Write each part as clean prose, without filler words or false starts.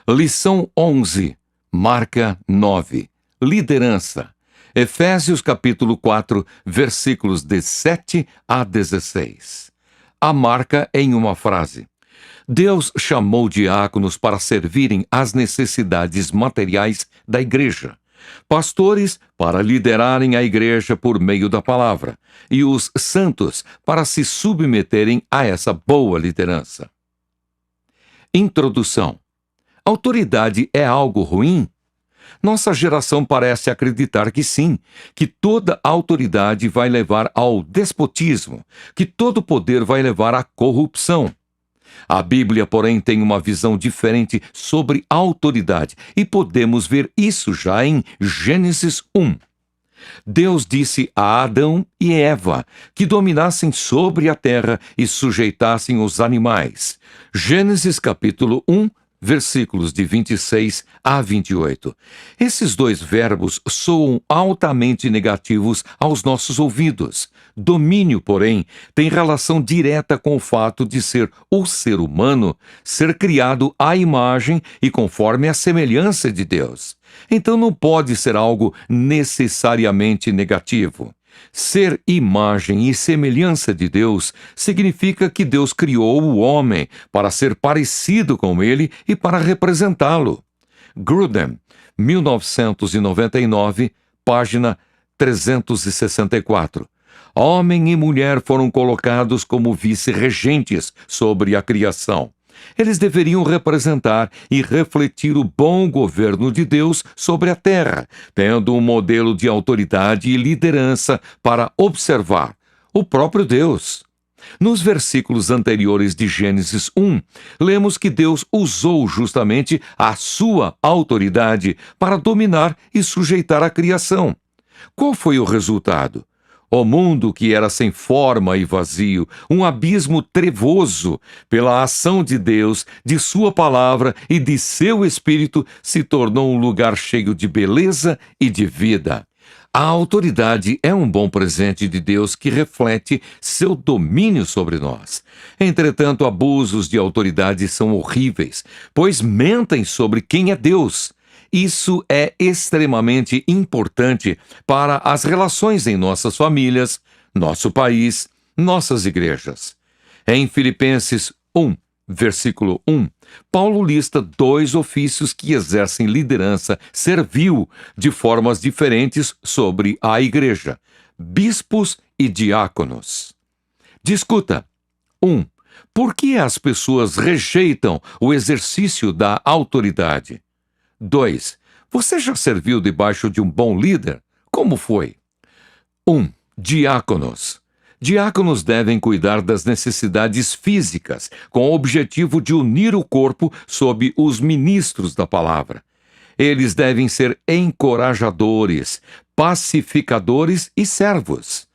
Lição 11, marca 9. Liderança. Efésios capítulo 4, versículos de 7 a 16. A marca em uma frase. Deus chamou diáconos para servirem às necessidades materiais da igreja, pastores para liderarem a igreja por meio da palavra, e os santos para se submeterem a essa boa liderança. Introdução. Autoridade é algo ruim? Nossa geração parece acreditar que sim, que toda autoridade vai levar ao despotismo, que todo poder vai levar à corrupção. A Bíblia, porém, tem uma visão diferente sobre a autoridade, e podemos ver isso já em Gênesis 1. Deus disse a Adão e Eva que dominassem sobre a terra e sujeitassem os animais. Gênesis capítulo 1, versículos de 26 a 28. Esses dois verbos soam altamente negativos aos nossos ouvidos. Domínio, porém, tem relação direta com o fato de ser o ser humano ser criado à imagem e conforme a semelhança de Deus. Então não pode ser algo necessariamente negativo. Ser imagem e semelhança de Deus significa que Deus criou o homem para ser parecido com ele e para representá-lo. Grudem, 1999, página 364. Homem e mulher foram colocados como vice-regentes sobre a criação. Eles deveriam representar e refletir o bom governo de Deus sobre a terra, tendo um modelo de autoridade e liderança para observar o próprio Deus. Nos versículos anteriores de Gênesis 1, lemos que Deus usou justamente a sua autoridade para dominar e sujeitar a criação. Qual foi o resultado? O mundo que era sem forma e vazio, um abismo trevoso, pela ação de Deus, de sua palavra e de seu Espírito, se tornou um lugar cheio de beleza e de vida. A autoridade é um bom presente de Deus que reflete seu domínio sobre nós. Entretanto, abusos de autoridade são horríveis, pois mentem sobre quem é Deus. Isso é extremamente importante para as relações em nossas famílias, nosso país, nossas igrejas. Em Filipenses 1, versículo 1, Paulo lista dois ofícios que exercem liderança servil de formas diferentes sobre a igreja: bispos e diáconos. Discuta. 1. Por que as pessoas rejeitam o exercício da autoridade? 2. Você já serviu debaixo de um bom líder? Como foi? 1. Diáconos. Diáconos devem cuidar das necessidades físicas, com o objetivo de unir o corpo sob os ministros da palavra. Eles devem ser encorajadores, pacificadores e servos.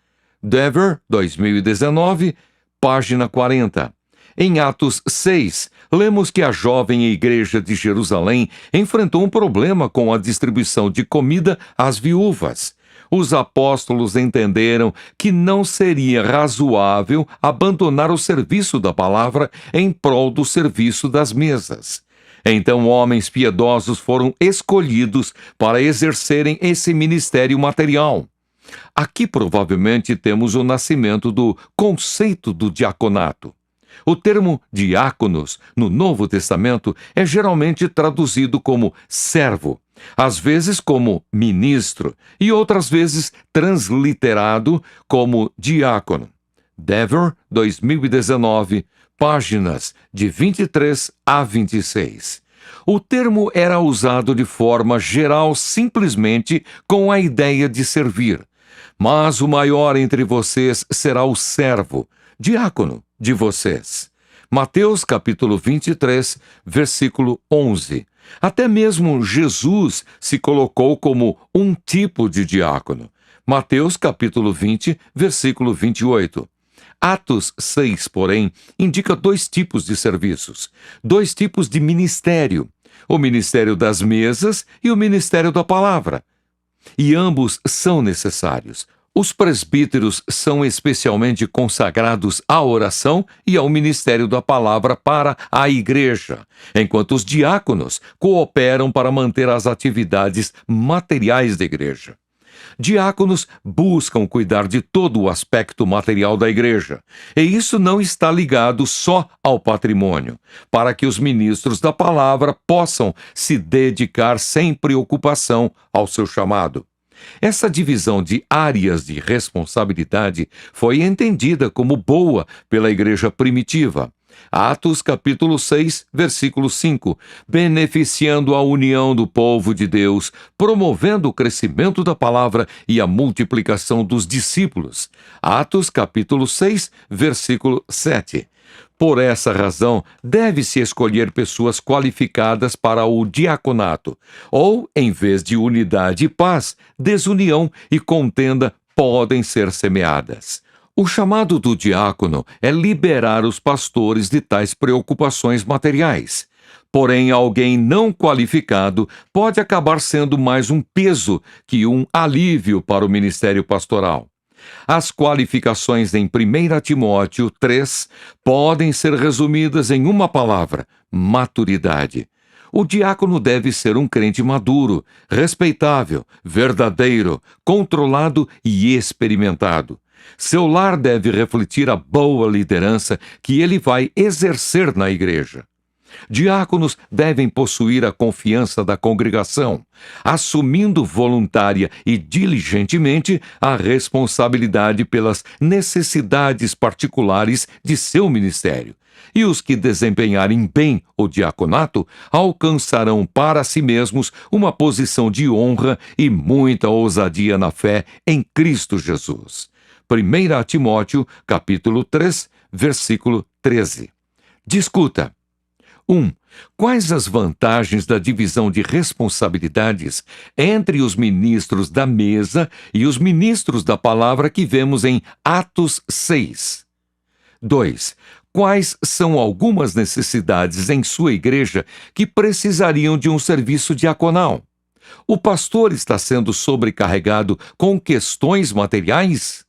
Dever, 2019, página 40. Em Atos 6, lemos que a jovem igreja de Jerusalém enfrentou um problema com a distribuição de comida às viúvas. Os apóstolos entenderam que não seria razoável abandonar o serviço da palavra em prol do serviço das mesas. Então, homens piedosos foram escolhidos para exercerem esse ministério material. Aqui, provavelmente, temos o nascimento do conceito do diaconato. O termo diáconos, no Novo Testamento, é geralmente traduzido como servo, às vezes como ministro, e outras vezes transliterado como diácono. Dever, 2019, páginas de 23 a 26. O termo era usado de forma geral simplesmente com a ideia de servir. Mas o maior entre vocês será o servo, diácono de vocês. Mateus capítulo 23, versículo 11. Até mesmo Jesus se colocou como um tipo de diácono. Mateus capítulo 20, versículo 28. Atos 6, porém, indica dois tipos de serviços, dois tipos de ministério: o ministério das mesas e o ministério da palavra. E ambos são necessários. Os presbíteros são especialmente consagrados à oração e ao ministério da palavra para a igreja, enquanto os diáconos cooperam para manter as atividades materiais da igreja. Diáconos buscam cuidar de todo o aspecto material da igreja, e isso não está ligado só ao patrimônio, para que os ministros da palavra possam se dedicar sem preocupação ao seu chamado. Essa divisão de áreas de responsabilidade foi entendida como boa pela igreja primitiva. Atos capítulo 6, versículo 5, beneficiando a união do povo de Deus, promovendo o crescimento da palavra e a multiplicação dos discípulos. Atos capítulo 6, versículo 7. Por essa razão, deve-se escolher pessoas qualificadas para o diaconato, ou, em vez de unidade e paz, desunião e contenda podem ser semeadas. O chamado do diácono é liberar os pastores de tais preocupações materiais. Porém, alguém não qualificado pode acabar sendo mais um peso que um alívio para o ministério pastoral. As qualificações em 1 Timóteo 3 podem ser resumidas em uma palavra: maturidade. O diácono deve ser um crente maduro, respeitável, verdadeiro, controlado e experimentado. Seu lar deve refletir a boa liderança que ele vai exercer na igreja. Diáconos devem possuir a confiança da congregação, assumindo voluntária e diligentemente a responsabilidade pelas necessidades particulares de seu ministério. E os que desempenharem bem o diaconato alcançarão para si mesmos uma posição de honra e muita ousadia na fé em Cristo Jesus. 1 Timóteo, capítulo 3, versículo 13. Discuta. 1. Quais as vantagens da divisão de responsabilidades entre os ministros da mesa e os ministros da palavra que vemos em Atos 6? 2. Quais são algumas necessidades em sua igreja que precisariam de um serviço diaconal? O pastor está sendo sobrecarregado com questões materiais?